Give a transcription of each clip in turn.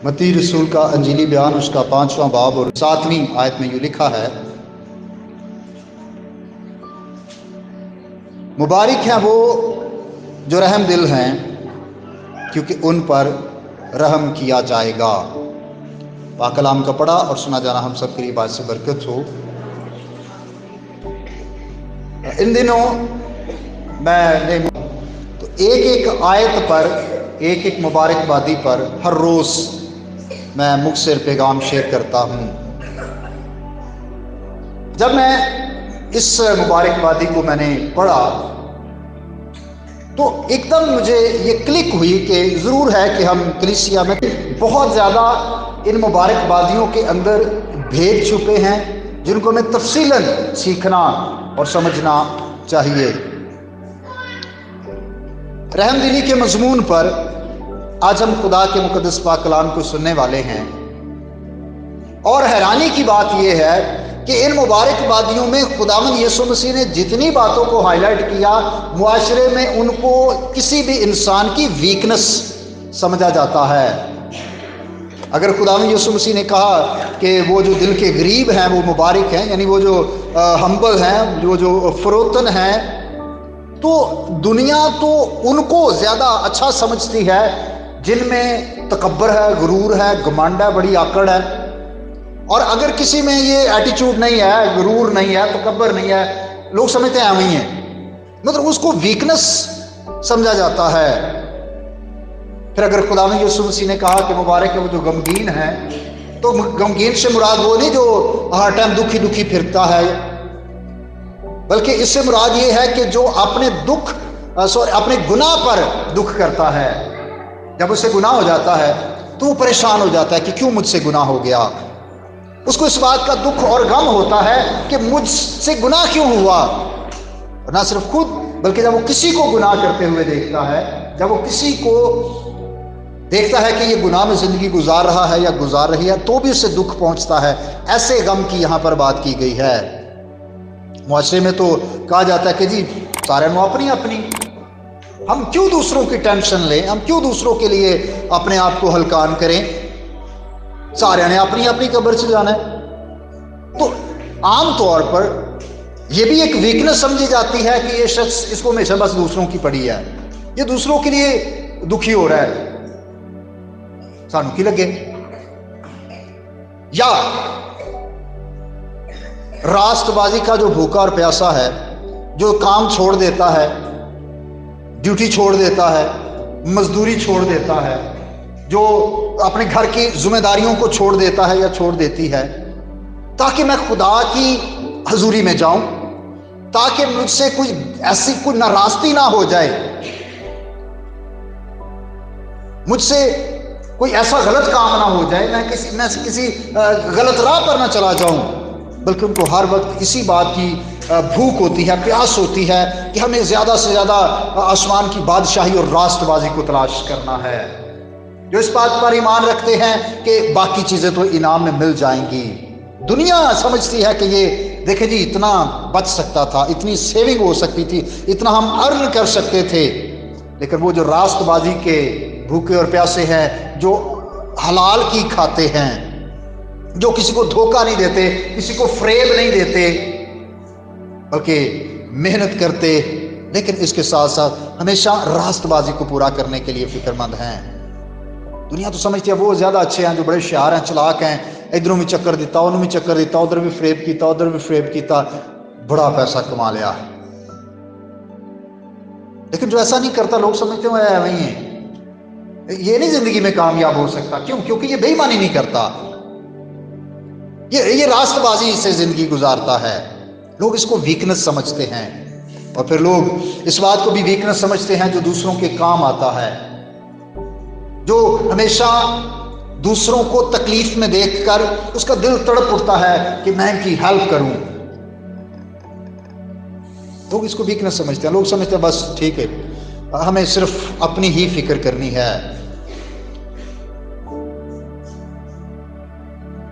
متی رسول کا انجیلی بیان اس کا 5واں باب اور 7ویں آیت میں یوں لکھا ہے، مبارک ہیں وہ جو رحم دل ہیں کیونکہ ان پر رحم کیا جائے گا۔ پاک کلام کا پڑھا اور سنا جانا ہم سب کے لیے باعث برکت ہو۔ ان دنوں میں تو ایک آیت پر، ایک مبارکبادی پر ہر روز میں مختصر پیغام شیئر کرتا ہوں۔ جب میں اس مبارکبادی کو میں نے پڑھا تو ایک دم مجھے یہ کلک ہوئی کہ ضرور ہے کہ ہم کلیسیا میں بہت زیادہ ان مبارکبادیوں کے اندر بھید چھپے ہیں جن کو ہمیں تفصیلاً سیکھنا اور سمجھنا چاہیے۔ رحم دلی کے مضمون پر آج ہم خدا کے مقدس پاک کلام کو سننے والے ہیں، اور حیرانی کی بات یہ ہے کہ ان مبارکبادیوں میں خداوند یسوع مسیح نے جتنی باتوں کو ہائی لائٹ کیا، معاشرے میں ان کو کسی بھی انسان کی ویکنس سمجھا جاتا ہے۔ اگر خداوند یسوع مسیح نے کہا کہ وہ جو دل کے غریب ہیں وہ مبارک ہیں، یعنی وہ جو ہمبل ہیں، وہ جو فروتن ہیں، تو دنیا تو ان کو زیادہ اچھا سمجھتی ہے جن میں تکبر ہے، غرور ہے، گھمنڈ ہے، بڑی آکڑ ہے۔ اور اگر کسی میں یہ ایٹیچیوڈ نہیں ہے، غرور نہیں ہے، تکبر نہیں ہے، لوگ سمجھتے ہیں ایویں ہی ہیں، مطلب اس کو ویکنس سمجھا جاتا ہے۔ پھر اگر خداوند یسوع مسیح نے کہا کہ مبارک ہے وہ جو غمگین ہیں، تو غمگین سے مراد وہ نہیں جو ہر ٹائم دکھی پھرتا ہے، بلکہ اس سے مراد یہ ہے کہ جو اپنے گناہ پر دکھ کرتا ہے۔ جب اس سے گناہ ہو جاتا ہے تو وہ پریشان ہو جاتا ہے کہ کیوں مجھ سے گناہ ہو گیا۔ اس کو اس بات کا دکھ اور غم ہوتا ہے کہ مجھ سے گناہ کیوں ہوا۔ اور نہ صرف خود بلکہ جب وہ کسی کو گناہ کرتے ہوئے دیکھتا ہے، جب وہ کسی کو دیکھتا ہے کہ یہ گناہ میں زندگی گزار رہا ہے یا گزار رہی ہے، تو بھی اس سے دکھ پہنچتا ہے۔ ایسے غم کی یہاں پر بات کی گئی ہے۔ معاشرے میں تو کہا جاتا ہے کہ جی سارے نو اپنی، ہم کیوں دوسروں کی ٹینشن لیں، ہم کیوں دوسروں کے لیے اپنے آپ کو ہلکان کریں، سارے نے اپنی قبر سے جانا ہے۔ تو عام طور پر یہ بھی ایک ویکنس سمجھی جاتی ہے کہ یہ شخص، اس کو ہمیشہ بس دوسروں کی پڑی ہے، یہ دوسروں کے لیے دکھی ہو رہا ہے، سانو کی لگے۔ یا راست بازی کا جو بھوکا اور پیاسا ہے، جو کام چھوڑ دیتا ہے، ڈیوٹی چھوڑ دیتا ہے، مزدوری چھوڑ دیتا ہے، جو اپنے گھر کی ذمہ داریوں کو چھوڑ دیتا ہے یا چھوڑ دیتی ہے تاکہ میں خدا کی حضوری میں جاؤں، تاکہ مجھ سے ایسی کوئی ناراستی نہ ہو جائے، مجھ سے کوئی ایسا غلط کام نہ ہو جائے، میں کسی غلط راہ پر نہ چلا جاؤں، بلکہ ان کو ہر وقت اسی بات کی بھوک ہوتی ہے، پیاس ہوتی ہے کہ ہمیں زیادہ سے زیادہ آسمان کی بادشاہی اور راست بازی کو تلاش کرنا ہے۔ جو اس بات پر ایمان رکھتے ہیں کہ باقی چیزیں تو انعام میں مل جائیں گی۔ دنیا سمجھتی ہے کہ یہ دیکھیں جی اتنا بچ سکتا تھا، اتنی سیونگ ہو سکتی تھی، اتنا ہم ارن کر سکتے تھے، لیکن وہ جو راست بازی کے بھوکے اور پیاسے ہیں، جو حلال کی کھاتے ہیں، جو کسی کو دھوکہ نہیں دیتے، کسی کو فریب نہیں دیتے، بلکہ محنت کرتے، لیکن اس کے ساتھ ساتھ ہمیشہ راست بازی کو پورا کرنے کے لیے فکر مند ہیں۔ دنیا تو سمجھتی ہے وہ زیادہ اچھے ہیں، جو بڑے ہوشیار ہیں، چلاک ہیں، ادھروں بھی چکر دیتا، انہوں بھی چکر دیتا، ادھر بھی فریب کیتا، ادھر بھی فریب کیتا، بڑا پیسہ کما لیا۔ لیکن جو ایسا نہیں کرتا، لوگ سمجھتے ہیں ایویں ہی ہے، یہ نہیں زندگی میں کامیاب ہو سکتا۔ کیوں؟ کیونکہ یہ بے ایمانی نہیں کرتا، یہ راست بازی سے زندگی گزارتا ہے۔ لوگ اس کو ویکنس سمجھتے ہیں، اور پھر لوگ اس بات کو بھی ویکنس سمجھتے ہیں جو دوسروں کے کام آتا ہے، جو ہمیشہ دوسروں کو تکلیف میں دیکھ کر اس کا دل تڑپ اٹھتا ہے کہ میں ان کی ہیلپ کروں۔ لوگ اس کو ویکنس سمجھتے ہیں۔ لوگ سمجھتے ہیں بس ٹھیک ہے، ہمیں صرف اپنی ہی فکر کرنی ہے۔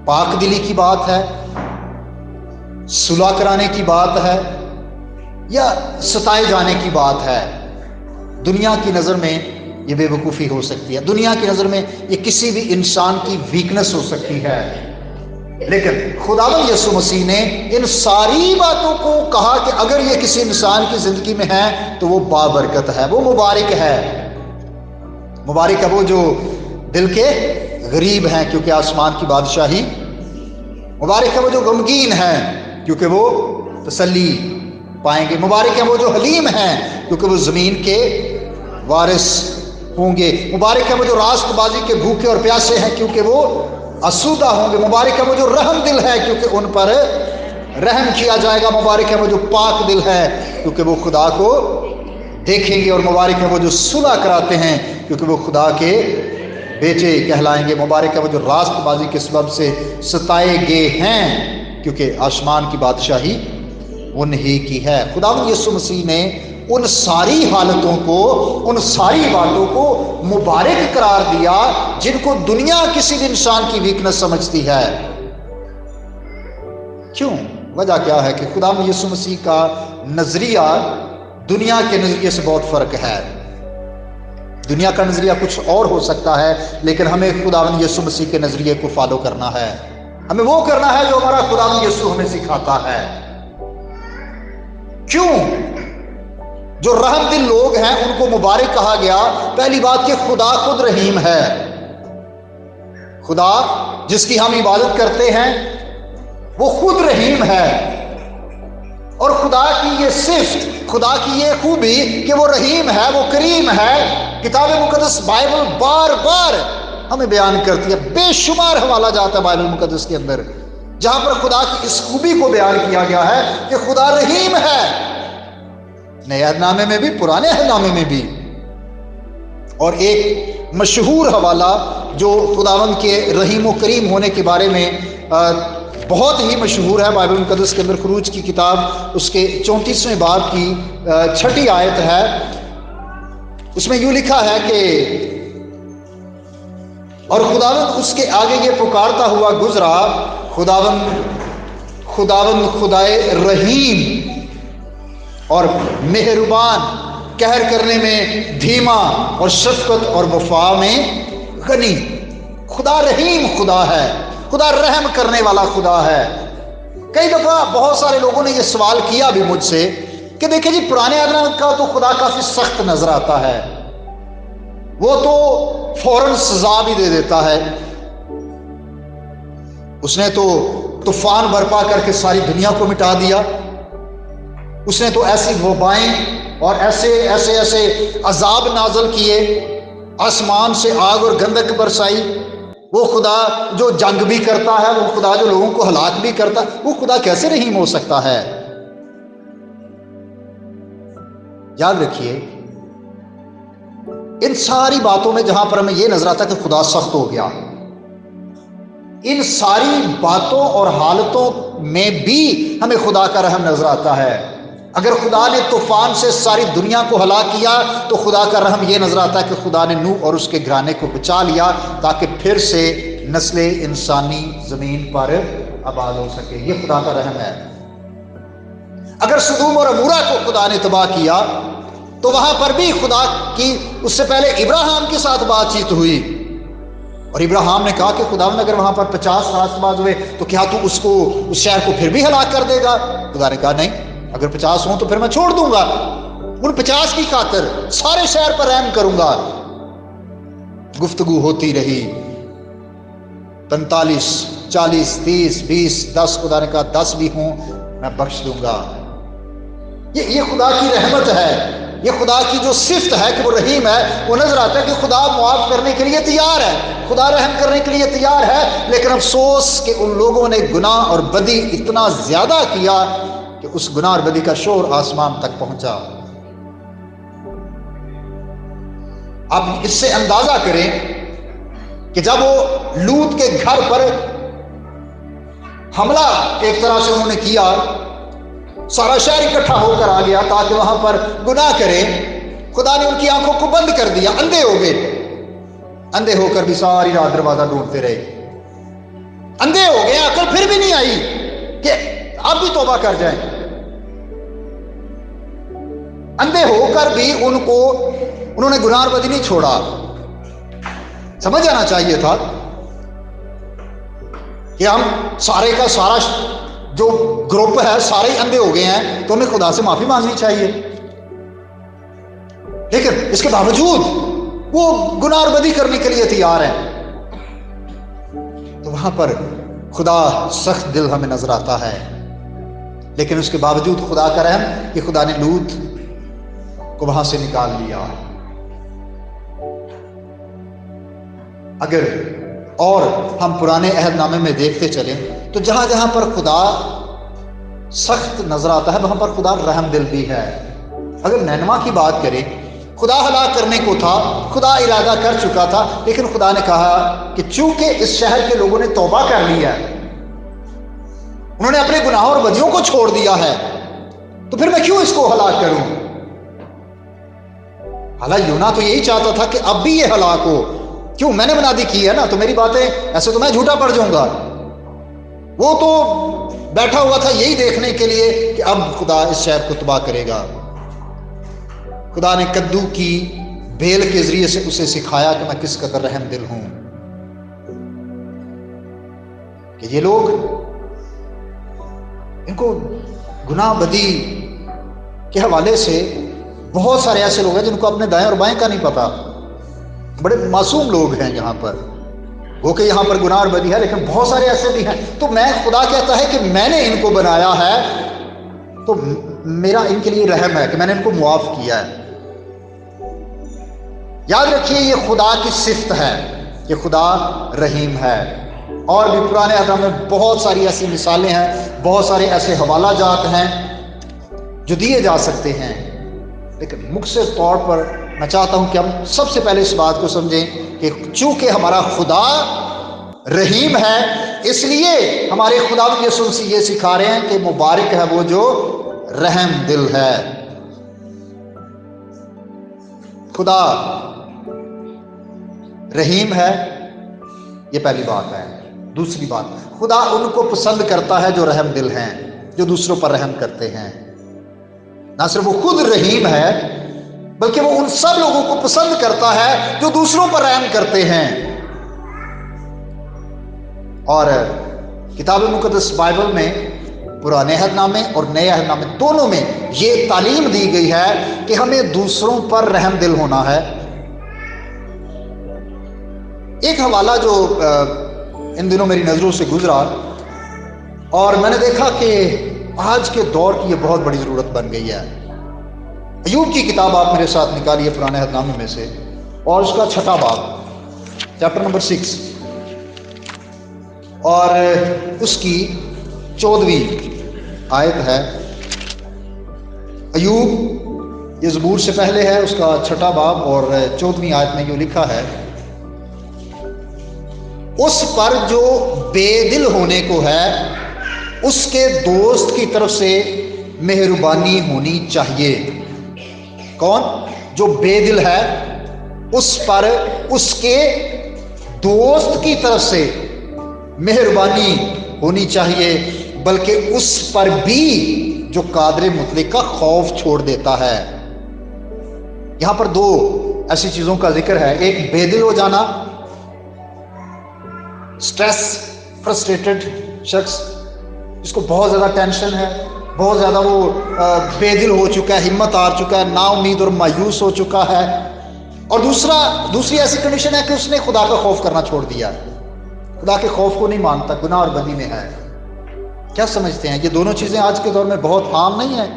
پاک دلی کی بات ہے، صلح کرانے کی بات ہے، یا ستائے جانے کی بات ہے، دنیا کی نظر میں یہ بے وقوفی ہو سکتی ہے، دنیا کی نظر میں یہ کسی بھی انسان کی ویکنس ہو سکتی ہے، لیکن خداوند یسوع مسیح نے ان ساری باتوں کو کہا کہ اگر یہ کسی انسان کی زندگی میں ہے تو وہ بابرکت ہے، وہ مبارک ہے۔ مبارک ہے وہ جو دل کے غریب ہیں کیونکہ آسمان کی بادشاہی، مبارک ہے وہ جو غمگین ہیں کیونکہ وہ تسلی پائیں گے، مبارک ہے وہ جو حلیم ہیں کیونکہ وہ زمین کے وارث ہوں گے، مبارک ہے وہ جو راست بازی کے بھوکے اور پیاسے ہیں کیونکہ وہ آسودہ ہوں گے، مبارک ہے وہ جو رحم دل ہے کیونکہ ان پر رحم کیا جائے گا، مبارک ہے وہ جو پاک دل ہے کیونکہ وہ خدا کو دیکھیں گے، اور مبارک ہے وہ جو صلح کراتے ہیں کیونکہ وہ خدا کے بیٹے کہلائیں گے، مبارک ہے وہ جو راست بازی کے سبب سے ستائے گئے ہیں کیونکہ آسمان کی بادشاہی انہی کی ہے۔ خداوند یسوع مسیح نے ان ساری حالتوں کو، ان ساری باتوں کو مبارک قرار دیا جن کو دنیا کسی بھی انسان کی ویکنس سمجھتی ہے۔ کیوں؟ وجہ کیا ہے کہ خداوند یسوع مسیح کا نظریہ دنیا کے نظریے سے بہت فرق ہے۔ دنیا کا نظریہ کچھ اور ہو سکتا ہے، لیکن ہمیں خداوند یسوع مسیح کے نظریے کو فالو کرنا ہے، ہمیں وہ کرنا ہے جو ہمارا خداوند یسوع ہمیں سکھاتا ہے۔ کیوں؟ جو رحم دل لوگ ہیں ان کو مبارک کہا گیا، پہلی بات کہ خدا خود رحیم ہے۔ خدا جس کی ہم عبادت کرتے ہیں وہ خود رحیم ہے، اور خدا کی یہ صفت، خدا کی یہ خوبی کہ وہ رحیم ہے، وہ کریم ہے، کتاب مقدس بائبل بار بار ہمیں بیان کرتی ہے۔ بے شمار حوالہ جاتا ہے بائبل مقدس کے اندر جہاں پر خدا کی اس خوبی کو بیان کیا گیا ہے کہ خدا رحیم ہے، نئے عہد نامے میں بھی، پرانے عہد نامے میں بھی۔ اور ایک مشہور حوالہ جو خداوند کے رحیم و کریم ہونے کے بارے میں بہت ہی مشہور ہے بائبل مقدس کے اندر، خروج کی کتاب اس کے 34ویں باب کی 6 آیت ہے۔ اس میں یوں لکھا ہے کہ اور خداوند اس کے آگے یہ پکارتا ہوا گزرا، خداوند خدائے رحیم اور مہربان، قہر کرنے میں دھیما اور شفقت اور وفا میں غنی۔ خدا رحیم خدا ہے، خدا رحم کرنے والا خدا ہے۔ کئی دفعہ بہت سارے لوگوں نے یہ سوال کیا بھی مجھ سے کہ دیکھیں جی پرانے عہد نامے کا تو خدا کافی سخت نظر آتا ہے، وہ تو فوراً سزا بھی دے دیتا ہے، اس نے تو طوفان برپا کر کے ساری دنیا کو مٹا دیا، اس نے تو ایسی وبائیں اور ایسے عذاب نازل کیے، آسمان سے آگ اور گندک برسائی۔ وہ خدا جو جنگ بھی کرتا ہے، وہ خدا جو لوگوں کو ہلاک بھی کرتا ہے، وہ خدا کیسے رحیم ہو سکتا ہے؟ یاد رکھیے ان ساری باتوں میں جہاں پر ہمیں یہ نظر آتا ہے کہ خدا سخت ہو گیا، ان ساری باتوں اور حالتوں میں بھی ہمیں خدا کا رحم نظر آتا ہے۔ اگر خدا نے طوفان سے ساری دنیا کو ہلاک کیا تو خدا کا رحم یہ نظر آتا ہے کہ خدا نے نوح اور اس کے گھرانے کو بچا لیا تاکہ پھر سے نسل انسانی زمین پر آباد ہو سکے۔ یہ خدا کا رحم ہے۔ اگر سدوم اور عمورہ کو خدا نے تباہ کیا تو وہاں پر بھی خدا کی اس سے پہلے ابراہیم کے ساتھ بات چیت ہوئی، اور ابراہیم نے کہا کہ خداوند اگر وہاں پر 50 راست باز ہوئے تو کیا تو اس شہر کو پھر بھی ہلاک کر دے گا؟ خدا نے کہا نہیں، اگر 50 ہوں تو پھر میں چھوڑ دوں گا، ان 50 کی خاطر سارے شہر پر رحم کروں گا۔ گفتگو ہوتی رہی، 45 40 30 20 10، خدا نے کہا 10 بھی ہوں میں بخش دوں گا۔ یہ خدا کی رحمت ہے، یہ خدا کی جو صفت ہے کہ وہ رحیم ہے۔ وہ نظر آتا ہے کہ خدا معاف کرنے کے لیے تیار ہے، خدا رحم کرنے کے لیے تیار ہے، لیکن افسوس کہ ان لوگوں نے گناہ اور بدی اتنا زیادہ کیا کہ اس گناہ اور بدی کا شور آسمان تک پہنچا۔ آپ اس سے اندازہ کریں کہ جب وہ لوط کے گھر پر حملہ ایک طرح سے انہوں نے کیا، سارا شہر اکٹھا ہو کر آ گیا تاکہ وہاں پر گناہ کریں، خدا نے ان کی آنکھوں کو بند کر دیا، اندھے ہو گئے، اندھے ہو کر بھی ساری رات دروازہ ڈھونڈتے رہے، اندھے ہو گئے، عقل پھر بھی نہیں آئی کہ اب بھی توبہ کر جائیں۔ اندھے ہو کر بھی انہوں نے گناہ بدی نہیں چھوڑا. سمجھ جانا چاہیے تھا کہ ہم سارے کا سارا جو گروپ ہے سارے ہی اندھے ہو گئے ہیں تو ہمیں خدا سے معافی مانگنی چاہیے. لیکن اس کے باوجود وہ گناہ اور بدی کرنے کے لیے تیار ہیں. تو وہاں پر خدا سخت دل ہمیں نظر آتا ہے. لیکن اس کے باوجود خدا کا رحم کہ خدا نے لوط کو وہاں سے نکال لیا. اگر اور ہم پرانے عہد نامے میں دیکھتے چلیں تو جہاں جہاں پر خدا سخت نظر آتا ہے وہاں پر خدا رحم دل بھی ہے. اگر نینوا کی بات کریں، خدا ہلاک کرنے کو تھا، خدا ارادہ کر چکا تھا، لیکن خدا نے کہا کہ چونکہ اس شہر کے لوگوں نے توبہ کر لی ہے، انہوں نے اپنے گناہوں اور بدیوں کو چھوڑ دیا ہے، تو پھر میں کیوں اس کو ہلاک کروں؟ حالانکہ یونا تو یہی چاہتا تھا کہ اب بھی یہ ہلاک ہو. کیوں؟ میں نے منادی کی ہے نا، تو میری باتیں ایسے تو میں جھوٹا پڑ جاؤں گا. وہ تو بیٹھا ہوا تھا یہی دیکھنے کے لیے کہ اب خدا اس شہر کو تباہ کرے گا. خدا نے کدو کی بیل کے ذریعے سے اسے سکھایا کہ میں کس قدر رحم دل ہوں، کہ یہ لوگ ان کو گناہ بدی کے حوالے سے بہت سارے ایسے لوگ ہیں جن کو اپنے دائیں اور بائیں کا نہیں پتا. بڑے معصوم لوگ ہیں یہاں پر، وہ کہ یہاں پر گناہ اور بدی ہے، لیکن بہت سارے ایسے بھی ہیں. تو میں خدا کہتا ہے کہ میں نے ان کو بنایا ہے تو میرا ان کے لیے رحم ہے کہ میں نے ان کو معاف کیا ہے. یاد رکھیے یہ خدا کی صفت ہے کہ خدا رحیم ہے. اور بھی پرانے عہد میں بہت ساری ایسی مثالیں ہیں، بہت سارے ایسے حوالہ جات ہیں جو دیے جا سکتے ہیں. لیکن مختصر طور پر میں چاہتا ہوں کہ ہم سب سے پہلے اس بات کو سمجھیں کہ چونکہ ہمارا خدا رحیم ہے، اس لیے ہمارے خدا یسوع مسیح یہ سکھا رہے ہیں کہ مبارک ہے وہ جو رحم دل ہے. خدا رحیم ہے، یہ پہلی بات ہے. دوسری بات، خدا ان کو پسند کرتا ہے جو رحم دل ہیں، جو دوسروں پر رحم کرتے ہیں. نہ صرف وہ خود رحیم ہے بلکہ وہ ان سب لوگوں کو پسند کرتا ہے جو دوسروں پر رحم کرتے ہیں. اور کتاب مقدس بائبل میں پرانے عہد نامے اور نئے عہد نامے دونوں میں یہ تعلیم دی گئی ہے کہ ہمیں دوسروں پر رحم دل ہونا ہے. ایک حوالہ جو ان دنوں میری نظروں سے گزرا اور میں نے دیکھا کہ آج کے دور کی یہ بہت بڑی ضرورت بن گئی ہے. ایوب کی کتاب آپ میرے ساتھ نکالیے پرانے عہد نامے میں سے، اور اس کا 6واں باب، چیپٹر نمبر 6 اور اس کی 14ویں آیت ہے. ایوب یہ زبور سے پہلے ہے، اس کا 6واں باب اور 14ویں آیت میں یہ لکھا ہے، اس پر جو بے دل ہونے کو ہے اس کے دوست کی طرف سے مہربانی ہونی چاہیے. کون؟ جو بے دل ہے اس پر اس کے دوست کی طرف سے مہربانی ہونی چاہیے، بلکہ اس پر بھی جو قادر مطلق کا خوف چھوڑ دیتا ہے. یہاں پر دو ایسی چیزوں کا ذکر ہے، ایک بے دل ہو جانا، سٹریس، فرسٹریٹڈ شخص جس کو بہت زیادہ ٹینشن ہے، بہت زیادہ وہ بے دل ہو چکا ہے، ہمت ہار چکا ہے، نا امید اور مایوس ہو چکا ہے. اور دوسری ایسی کنڈیشن ہے کہ اس نے خدا کا خوف کرنا چھوڑ دیا، خدا کے خوف کو نہیں مانتا، گناہ اور بدی میں ہے. کیا سمجھتے ہیں یہ دونوں چیزیں آج کے دور میں بہت عام نہیں ہیں؟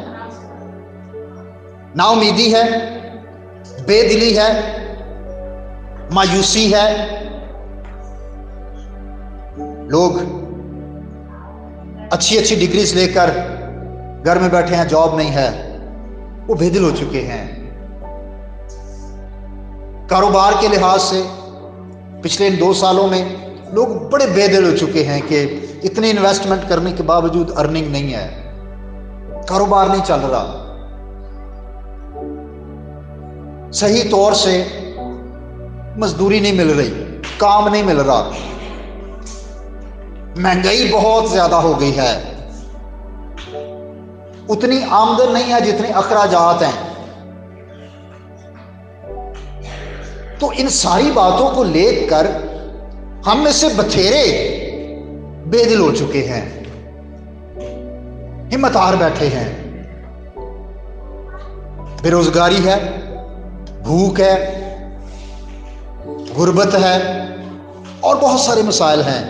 نا امیدی ہے، بے دلی ہے، مایوسی ہے. لوگ اچھی ڈگریز لے کر گھر میں بیٹھے ہیں، جاب نہیں ہے، وہ بے دل ہو چکے ہیں. کاروبار کے لحاظ سے پچھلے ان 2 سالوں میں لوگ بڑے بے دل ہو چکے ہیں کہ اتنی انویسٹمنٹ کرنے کے باوجود ارننگ نہیں ہے، کاروبار نہیں چل رہا، صحیح طور سے مزدوری نہیں مل رہی، کام نہیں مل رہا، مہنگائی بہت زیادہ ہو گئی ہے، اتنی آمدن نہیں ہے جتنے اخراجات ہیں. تو ان ساری باتوں کو لے کر ہم میں سے بتھیرے بے دل ہو چکے ہیں، ہمت ہار بیٹھے ہیں۔ بے روزگاری ہے، بھوک ہے، غربت ہے، اور بہت سارے مسائل ہیں۔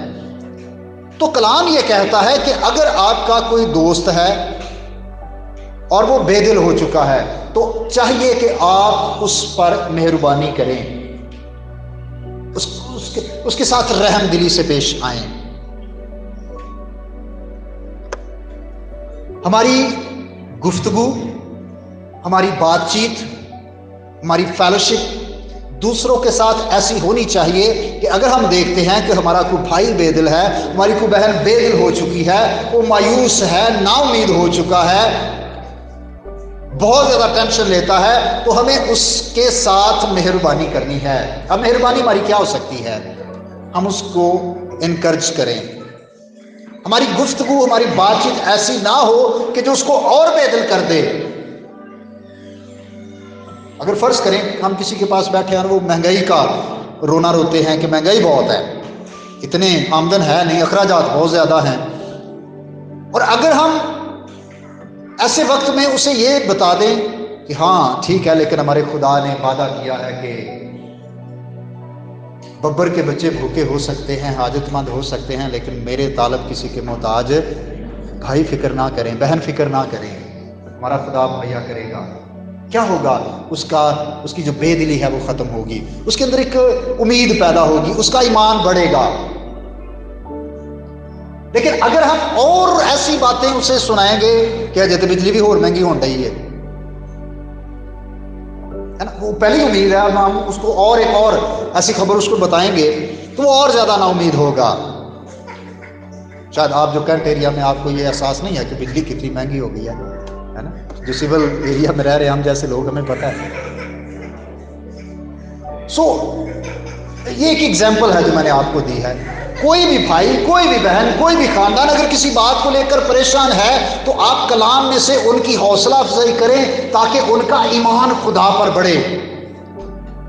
تو کلام یہ کہتا ہے کہ اگر آپ کا کوئی دوست ہے اور وہ بے دل ہو چکا ہے تو چاہیے کہ آپ اس پر مہربانی کریں، اس کے ساتھ رحم دلی سے پیش آئیں۔ ہماری گفتگو، ہماری بات چیت، ہماری فیلوشپ دوسروں کے ساتھ ایسی ہونی چاہیے کہ اگر ہم دیکھتے ہیں کہ ہمارا کوئی بھائی بے دل ہے، ہماری کوئی بہن بے دل ہو چکی ہے، وہ مایوس ہے، نا امید ہو چکا ہے، بہت زیادہ ٹینشن لیتا ہے، تو ہمیں اس کے ساتھ مہربانی کرنی ہے۔ اب مہربانی ہماری کیا ہو سکتی ہے؟ ہم اس کو انکرج کریں، ہماری گفتگو، ہماری بات چیت ایسی نہ ہو کہ جو اس کو اور بے دل کر دے۔ اگر فرض کریں ہم کسی کے پاس بیٹھے ہیں اور وہ مہنگائی کا رونا روتے ہیں کہ مہنگائی بہت ہے، اتنے آمدن ہے نہیں، اخراجات بہت زیادہ ہیں، اور اگر ہم ایسے وقت میں اسے یہ بتا دیں کہ ہاں ٹھیک ہے لیکن ہمارے خدا نے وعدہ کیا ہے کہ ببر کے بچے بھوکے ہو سکتے ہیں، حاجت مند ہو سکتے ہیں، لیکن میرے طالب کسی کے محتاج، بھائی فکر نہ کریں، بہن فکر نہ کریں، ہمارا خدا مہیا کرے گا۔ کیا ہوگا؟ اس کی جو بے دلی ہے وہ ختم ہوگی، اس کے اندر ایک امید پیدا ہوگی، اس کا ایمان بڑھے گا۔ لیکن اگر ہم اور ایسی باتیں اسے سنائیں گے کہ جیسے بجلی بھی اور مہنگی ہو رہی ہے نا، وہ پہلی امید ہے، ہم اس کو اور ایک اور ایسی خبر اس کو بتائیں گے تو وہ اور زیادہ نا امید ہوگا۔ شاید آپ جو کینٹ ایریا میں آپ کو یہ احساس نہیں ہے کہ بجلی کتنی مہنگی ہو گئی ہے نا، جو سول ایریا میں رہ رہے ہیں ہم جیسے لوگ، ہمیں پتہ ہے۔ یہ ایک ایگزامپل ہے جو میں نے آپ کو دی ہے۔ کوئی بھی بھائی، کوئی بھی بہن، کوئی بھی خاندان اگر کسی بات کو لے کر پریشان ہے تو آپ کلام میں سے ان کی حوصلہ افزائی کریں تاکہ ان کا ایمان خدا پر بڑھے،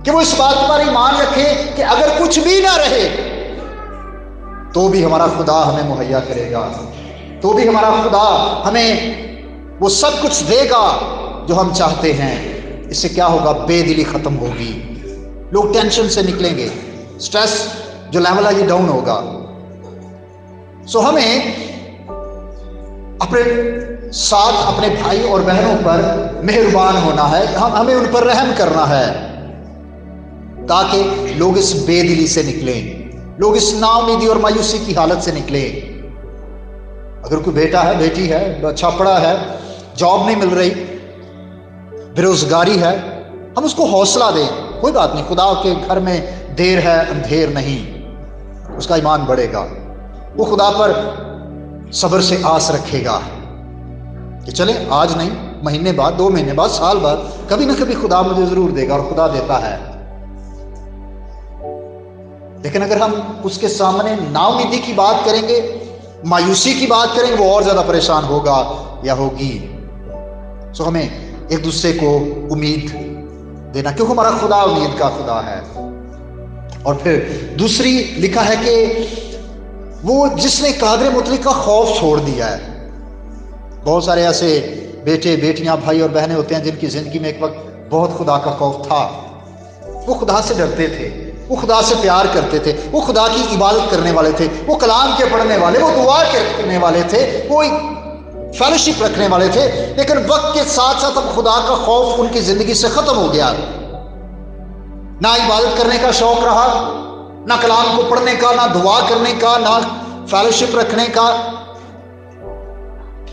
کہ وہ اس بات پر ایمان رکھے کہ اگر کچھ بھی نہ رہے تو بھی ہمارا خدا ہمیں مہیا کرے گا، تو بھی ہمارا خدا ہمیں وہ سب کچھ دے گا جو ہم چاہتے ہیں۔ اس سے کیا ہوگا؟ بے دلی ختم ہوگی، لوگ ٹینشن سے نکلیں گے، سٹریس جو لیول ہے یہ ڈاؤن ہوگا۔ ہمیں اپنے ساتھ اپنے بھائی اور بہنوں پر مہربان ہونا ہے، ہمیں ان پر رحم کرنا ہے تاکہ لوگ اس بے دلی سے نکلیں، لوگ اس نا امیدی اور مایوسی کی حالت سے نکلیں۔ اگر کوئی بیٹا ہے، بیٹی ہے، اچھا پڑھا ہے، جاب نہیں مل رہی، بے روزگاری ہے، ہم اس کو حوصلہ دیں، کوئی بات نہیں، خدا کے گھر میں دیر ہے اندھیر نہیں، اس کا ایمان بڑھے گا، وہ خدا پر صبر سے آس رکھے گا کہ چلیں آج نہیں، مہینے بعد، 2 مہینے بعد، سال بعد کبھی نہ کبھی خدا مجھے ضرور دے گا، اور خدا دیتا ہے۔ لیکن اگر ہم اس کے سامنے نا امیدی کی بات کریں گے، مایوسی کی بات کریں گے، وہ اور زیادہ پریشان ہوگا یا ہوگی۔ ہمیں ایک دوسرے کو امید دینا، کیونکہ ہمارا خدا امید کا خدا ہے۔ اور پھر دوسری لکھا ہے کہ وہ جس نے قادر مطلق کا خوف چھوڑ دیا ہے۔ بہت سارے ایسے بیٹے، بیٹیاں، بھائی اور بہنیں ہوتے ہیں جن کی زندگی میں ایک وقت بہت خدا کا خوف تھا، وہ خدا سے ڈرتے تھے، وہ خدا سے پیار کرتے تھے، وہ خدا کی عبادت کرنے والے تھے، وہ کلام کے پڑھنے والے، وہ دعا کرنے والے تھے، وہ فیلوشپ رکھنے والے تھے۔ لیکن وقت کے ساتھ ساتھ اب خدا کا خوف ان کی زندگی سے ختم ہو گیا، نہ عبادت کرنے کا شوق رہا، نہ کلام کو پڑھنے کا، نہ دعا کرنے کا، نہ فیلوشپ رکھنے کا۔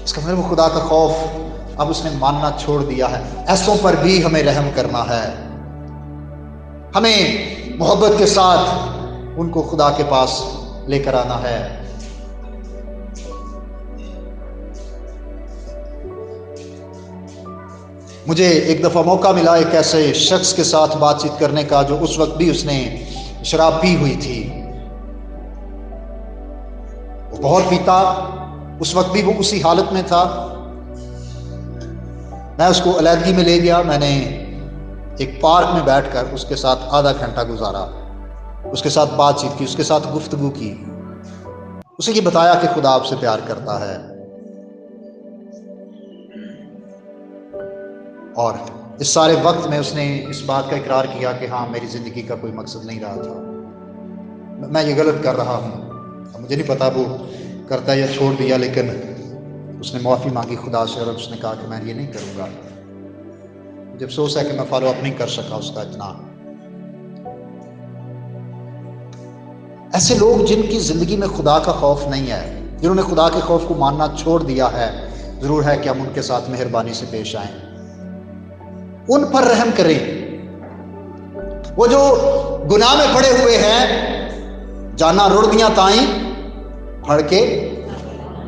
اس کا مطلب وہ خدا کا خوف اب اس نے ماننا چھوڑ دیا ہے۔ ایسوں پر بھی ہمیں رحم کرنا ہے، ہمیں محبت کے ساتھ ان کو خدا کے پاس لے کر آنا ہے۔ مجھے ایک دفعہ موقع ملا ایک ایسے شخص کے ساتھ بات چیت کرنے کا جو اس وقت بھی اس نے شراب پی ہوئی تھی، وہ بہت پیتا، اس وقت بھی وہ اسی حالت میں تھا۔ میں اس کو علیحدگی میں لے گیا، میں نے ایک پارک میں بیٹھ کر اس کے ساتھ آدھا گھنٹہ گزارا، اس کے ساتھ بات چیت کی، اس کے ساتھ گفتگو کی، اسے یہ بتایا کہ خدا آپ سے پیار کرتا ہے، اور اس سارے وقت میں اس نے اس بات کا اقرار کیا کہ ہاں میری زندگی کا کوئی مقصد نہیں رہا تھا، میں یہ غلط کر رہا ہوں، مجھے نہیں پتا وہ کرتا یا چھوڑ دیا، لیکن اس نے معافی مانگی خدا سے اور اس نے کہا کہ میں یہ نہیں کروں گا۔ مجھے افسوس ہے کہ میں فالو اپ نہیں کر سکا اس کا اتنا۔ ایسے لوگ جن کی زندگی میں خدا کا خوف نہیں ہے، جنہوں نے خدا کے خوف کو ماننا چھوڑ دیا ہے، ضرور ہے کہ ہم ان کے ساتھ مہربانی سے پیش آئیں، ان پر رحم کریں۔ وہ جو گناہ میں پڑے ہوئے ہیں، جانا رڑ دیاں تائیں پھڑ کے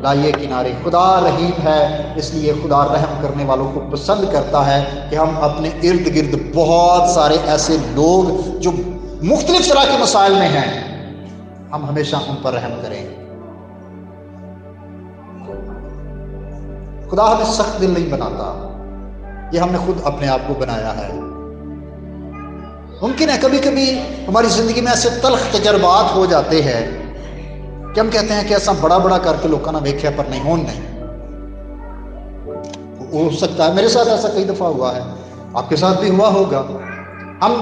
لائیے کنارے۔ خدا رحیم ہے، اس لیے خدا رحم کرنے والوں کو پسند کرتا ہے کہ ہم اپنے ارد گرد بہت سارے ایسے لوگ جو مختلف طرح کے مسائل میں ہیں، ہم ہمیشہ ان پر رحم کریں۔ خدا ہمیں سخت دل نہیں بناتا، یہ ہم نے خود اپنے آپ کو بنایا ہے۔ ممکن ہے کبھی کبھی ہماری زندگی میں ایسے تلخ تجربات ہو جاتے ہیں کہ ہم کہتے ہیں کہ ایسا بڑا بڑا کر کے لوگوں نے ویکھیا پر نہیں ہون نہیں۔ ہو سکتا ہے میرے ساتھ ایسا کئی دفعہ ہوا ہے، آپ کے ساتھ بھی ہوا ہوگا۔ ہم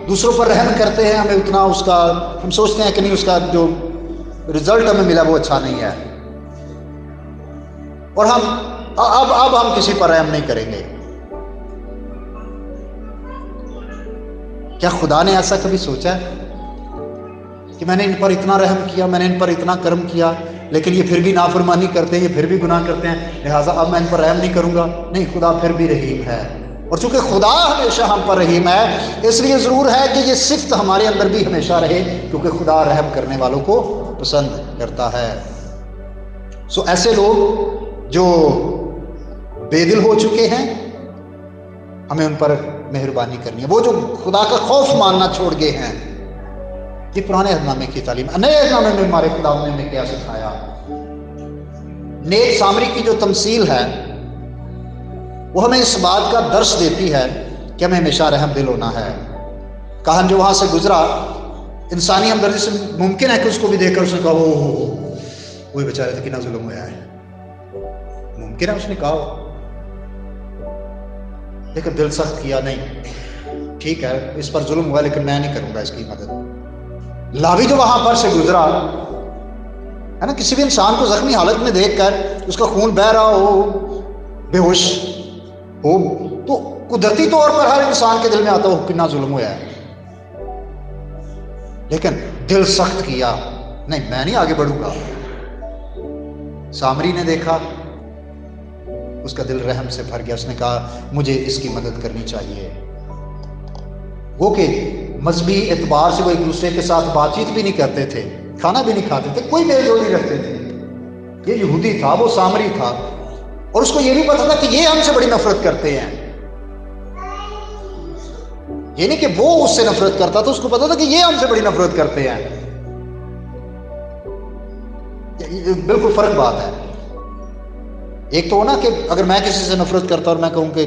دوسروں پر رحم کرتے ہیں، ہمیں اتنا اس کا ہم سوچتے ہیں کہ نہیں، اس کا جو رزلٹ ہمیں ملا وہ اچھا نہیں ہے، اور ہم اب ہم کسی پر رحم نہیں کریں گے۔ کیا خدا نے ایسا کبھی سوچا ہے کہ میں نے ان پر اتنا رحم کیا، میں نے ان پر اتنا کرم کیا، لیکن یہ پھر بھی نافرمانی کرتے ہیں، یہ پھر بھی گناہ کرتے ہیں، لہٰذا اب میں ان پر رحم نہیں کروں گا؟ نہیں، خدا پھر بھی رحیم ہے، اور چونکہ خدا ہمیشہ ہم پر رحیم ہے، اس لیے ضرور ہے کہ یہ صفت ہمارے اندر بھی ہمیشہ رہے، کیونکہ خدا رحم کرنے والوں کو پسند کرتا ہے۔ ایسے لوگ جو بے دل ہو چکے ہیں، ہمیں ان پر مہربانی کرنی ہے۔ وہ جو خدا کا خوف ماننا چھوڑ گئے ہیں، یہ پرانے عہد نامے کی تعلیم۔ نئے عہد نامے میں ہمارے خدا نے ہمیں کیا سکھایا؟ نیک سامری کی جو تمثیل ہے وہ ہمیں اس بات کا درس دیتی ہے کہ ہمیں ہمیشہ رحم دل ہونا ہے۔ کہن جو وہاں سے گزرا، انسانی ہمدردی سے ممکن ہے کہ اس کو بھی دیکھ کر اس نے کہا وہی بیچارے تھے، کتنا ظلم ہوا ہے، ممکن ہے اس نے کہا، لیکن دل سخت کیا نہیں، ٹھیک ہے اس پر ظلم ہوا لیکن میں نہیں کروں گا اس کی مدد۔ لاوی جو وہاں پر سے گزرا ہے نا، کسی بھی انسان کو زخمی حالت میں دیکھ کر اس کا خون بہ رہا ہو، بے ہوش ہو، تو قدرتی طور پر ہر انسان کے دل میں آتا ہو کتنا ظلم ہوا ہے، لیکن دل سخت کیا نہیں، میں نہیں آگے بڑھوں گا۔ سامری نے دیکھا، اس کا دل رحم سے بھر گیا، اس نے کہا مجھے اس کی مدد کرنی چاہیے۔ وہ کہ مذہبی اعتبار سے وہ ایک دوسرے کے ساتھ بات چیت بھی نہیں کرتے تھے، کھانا بھی نہیں کھاتے تھے، کوئی میل جول نہیں رکھتے تھے۔ یہ یہودی تھا، وہ سامری تھا، اور اس کو یہ بھی پتا تھا کہ یہ ہم سے بڑی نفرت کرتے ہیں۔ یہ نہیں کہ وہ اس سے نفرت کرتا تھا، اس کو پتا تھا کہ یہ ہم سے بڑی نفرت کرتے ہیں۔ بالکل فرق بات ہے۔ ایک تو ہونا کہ اگر میں کسی سے نفرت کرتا اور میں کہوں کہ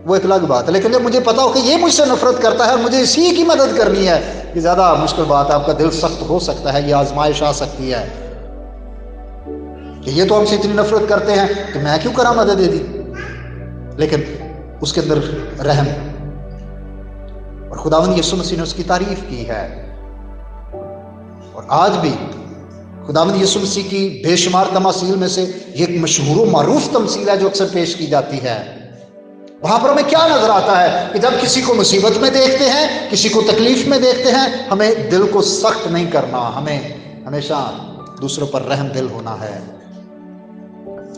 وہ ایک الگ بات ہے، لیکن جب مجھے پتا ہو کہ یہ مجھ سے نفرت کرتا ہے اور مجھے اسی کی مدد کرنی ہے، یہ زیادہ مشکل بات ہے۔ آپ کا دل سخت ہو سکتا ہے، یہ آزمائش آ سکتی ہے کہ یہ تو ہم سے اتنی نفرت کرتے ہیں تو میں کیوں کرا مدد دے دی، لیکن اس کے اندر رحم، اور خداوند یسوع مسیح نے اس کی تعریف کی ہے۔ اور آج بھی خداوند یسوع مسیح کی بے شمار تماثیل میں سے یہ ایک مشہور و معروف تمثیل ہے جو اکثر پیش کی جاتی ہے۔ وہاں پر ہمیں کیا نظر آتا ہے کہ جب کسی کو مصیبت میں دیکھتے ہیں، کسی کو تکلیف میں دیکھتے ہیں، ہمیں دل کو سخت نہیں کرنا، ہمیں ہمیشہ دوسروں پر رحم دل ہونا ہے۔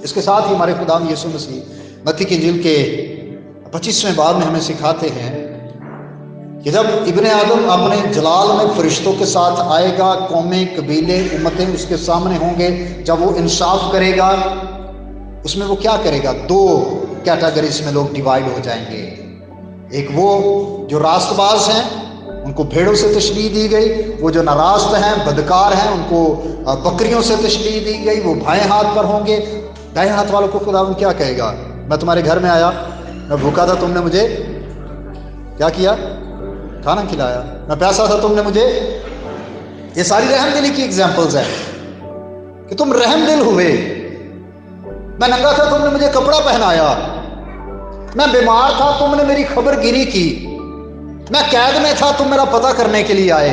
اس کے ساتھ ہی ہمارے خداوند یسوع مسیح متی کی انجیل کے 25ویں باب میں ہمیں سکھاتے ہیں کہ جب ابن آدم اپنے جلال میں فرشتوں کے ساتھ آئے گا، قومیں، قبیلے، امتیں اس کے سامنے ہوں گے، جب وہ انصاف کرے گا، اس میں وہ کیا کرے گا؟ دو کیٹیگریز میں لوگ ڈیوائیڈ ہو جائیں گے۔ ایک وہ جو راست باز ہیں، ان کو بھیڑوں سے تشریح دی گئی، وہ جو ناراست ہیں، بدکار ہیں، ان کو بکریوں سے تشریح دی گئی، وہ بائیں ہاتھ پر ہوں گے۔ دائیں ہاتھ والوں کو خداوند کیا کہے گا؟ میں تمہارے گھر میں آیا، میں بھوکا تھا، تم نے مجھے کیا کیا؟ کھانا کھلایا. میں پیاسا تھا تم نے مجھے. یہ ساری رحم دلی کی ایگزامپلز ہیں کہ تم رحم دل ہوئے. میں ننگا تھا تم نے مجھے کپڑا پہنایا. میں بیمار تھا تم نے میری خبر گیری کی. میں قید میں تھا تم میرا پتہ کرنے کے لیے آئے.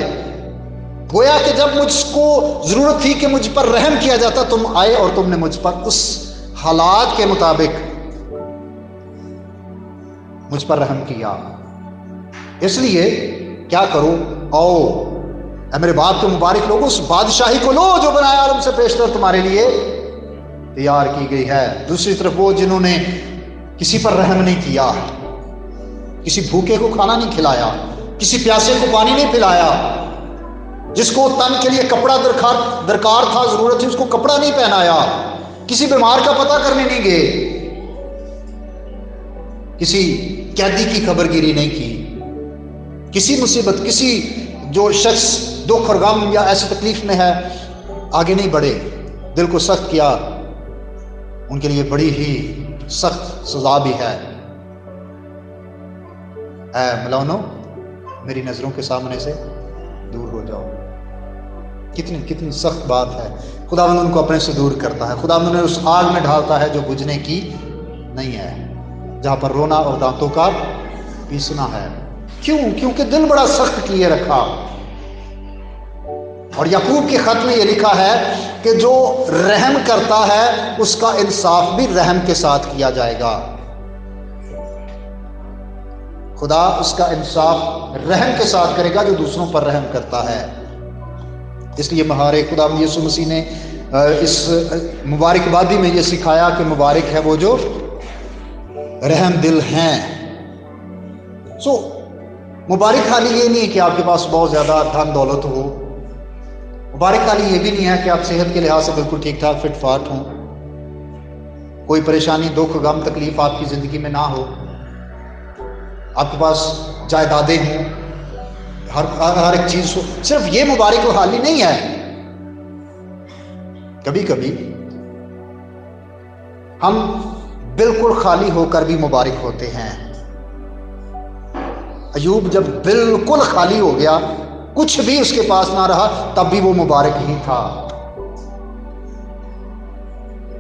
گویا کہ جب مجھ کو ضرورت تھی کہ مجھ پر رحم کیا جاتا تم آئے اور تم نے مجھ پر اس حالات کے مطابق مجھ پر رحم کیا. اس لیے کیا کرو؟ آؤ اے میرے باپ کے مبارک لوگوں، اس بادشاہی کو لو جو بنایا عالم سے پیشتر تمہارے لیے تیار کی گئی ہے. دوسری طرف وہ جنہوں نے کسی پر رحم نہیں کیا، کسی بھوکے کو کھانا نہیں کھلایا، کسی پیاسے کو پانی نہیں پلایا، جس کو تن کے لیے کپڑا درکار تھا، ضرورت تھی، اس کو کپڑا نہیں پہنایا، کسی بیمار کا پتہ کرنے نہیں گئے، کسی قیدی کی خبر گیری نہیں کی، کسی مصیبت، کسی جو شخص دکھ اور غم یا ایسی تکلیف میں ہے آگے نہیں بڑھے، دل کو سخت کیا، ان کے لیے بڑی ہی سخت سزا بھی ہے. اے ملونو، میری نظروں کے سامنے سے دور ہو جاؤ. کتنی سخت بات ہے. خداوند ان کو اپنے سے دور کرتا ہے. خداوند انہیں اس آگ میں ڈالتا ہے جو بجھنے کی نہیں ہے، جہاں پر رونا اور دانتوں کا پیسنا ہے. کیوں؟ کیونکہ دل بڑا سخت کیے رکھا. اور یعقوب کے خط میں یہ لکھا ہے کہ جو رحم کرتا ہے اس کا انصاف بھی رحم کے ساتھ کیا جائے گا. خدا اس کا انصاف رحم کے ساتھ کرے گا جو دوسروں پر رحم کرتا ہے. اس لیے ہمارے خدا یسوع مسیح نے اس مبارک بادی میں یہ سکھایا کہ مبارک ہے وہ جو رحم دل ہیں. مبارک حالی یہ نہیں ہے کہ آپ کے پاس بہت زیادہ دھن دولت ہو. مبارک حالی یہ بھی نہیں ہے کہ آپ صحت کے لحاظ سے بالکل ٹھیک ٹھاک فٹ فاٹ ہوں، کوئی پریشانی، دکھ، غم، تکلیف آپ کی زندگی میں نہ ہو، آپ کے پاس جائیدادیں ہوں، ہر ایک چیز ہو. صرف یہ مبارک حالی نہیں ہے. کبھی کبھی ہم بالکل خالی ہو کر بھی مبارک ہوتے ہیں. ایوب جب بالکل خالی ہو گیا، کچھ بھی اس کے پاس نہ رہا، تب بھی وہ مبارک ہی تھا.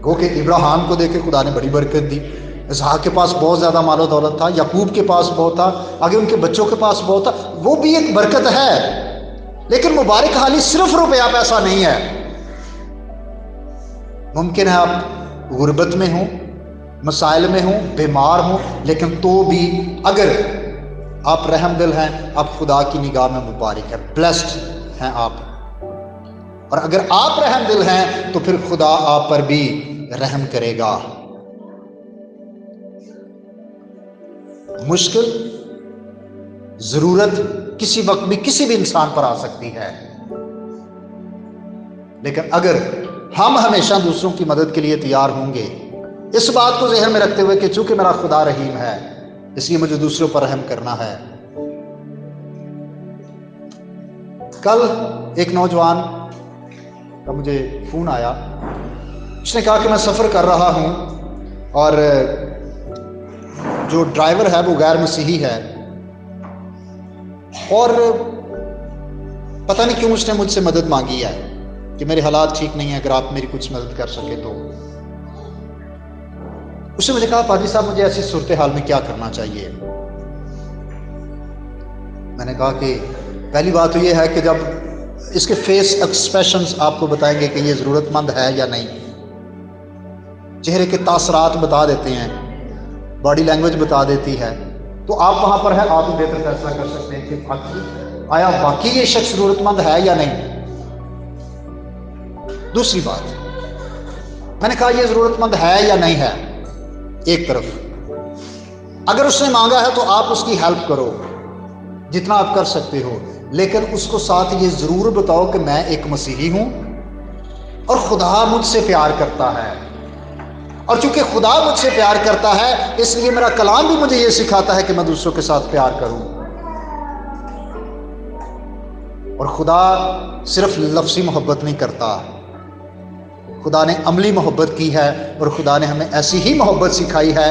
گو کہ ابراہیم کو دیکھ کے خدا نے بڑی برکت دی. اسحاق کے پاس بہت زیادہ مال و دولت تھا، یعقوب کے پاس بہت تھا، آگے ان کے بچوں کے پاس بہت تھا. وہ بھی ایک برکت ہے، لیکن مبارک حالی صرف روپیہ پیسہ نہیں ہے. ممکن ہے آپ غربت میں ہوں، مسائل میں ہوں، بیمار ہوں، لیکن تو بھی اگر آپ رحم دل ہیں، آپ خدا کی نگاہ میں مبارک ہے، بلیسڈ ہیں آپ. اور اگر آپ رحم دل ہیں تو پھر خدا آپ پر بھی رحم کرے گا. مشکل، ضرورت کسی وقت بھی کسی بھی انسان پر آ سکتی ہے، لیکن اگر ہم ہمیشہ دوسروں کی مدد کے لیے تیار ہوں گے، اس بات کو ذہن میں رکھتے ہوئے کہ چونکہ میرا خدا رحیم ہے اس لیے مجھے دوسروں پر رحم کرنا ہے. کل ایک نوجوان کا مجھے فون آیا. اس نے کہا کہ میں سفر کر رہا ہوں اور جو ڈرائیور ہے وہ غیر مسیحی ہے، اور پتہ نہیں کیوں اس نے مجھ سے مدد مانگی ہے کہ میرے حالات ٹھیک نہیں ہیں، اگر آپ میری کچھ مدد کر سکے تو. اس نے مجھے کہا پادری صاحب مجھے ایسی صورتحال میں کیا کرنا چاہیے. میں نے کہا کہ پہلی بات تو یہ ہے کہ جب اس کے فیس ایکسپریشنز آپ کو بتائیں گے کہ یہ ضرورت مند ہے یا نہیں. چہرے کے تاثرات بتا دیتے ہیں، باڈی لینگویج بتا دیتی ہے، تو آپ وہاں پر ہے، آپ بہتر فیصلہ کر سکتے ہیں کہ آیا واقعی یہ شخص ضرورت مند ہے یا نہیں. دوسری بات، میں نے کہا یہ ضرورت مند ہے یا نہیں ہے. ایک طرف اگر اس نے مانگا ہے تو آپ اس کی ہیلپ کرو جتنا آپ کر سکتے ہو، لیکن اس کو ساتھ یہ ضرور بتاؤ کہ میں ایک مسیحی ہوں اور خدا مجھ سے پیار کرتا ہے، اور چونکہ خدا مجھ سے پیار کرتا ہے اس لیے میرا کلام بھی مجھے یہ سکھاتا ہے کہ میں دوسروں کے ساتھ پیار کروں. اور خدا صرف لفظی محبت نہیں کرتا، خدا نے عملی محبت کی ہے، اور خدا نے ہمیں ایسی ہی محبت سکھائی ہے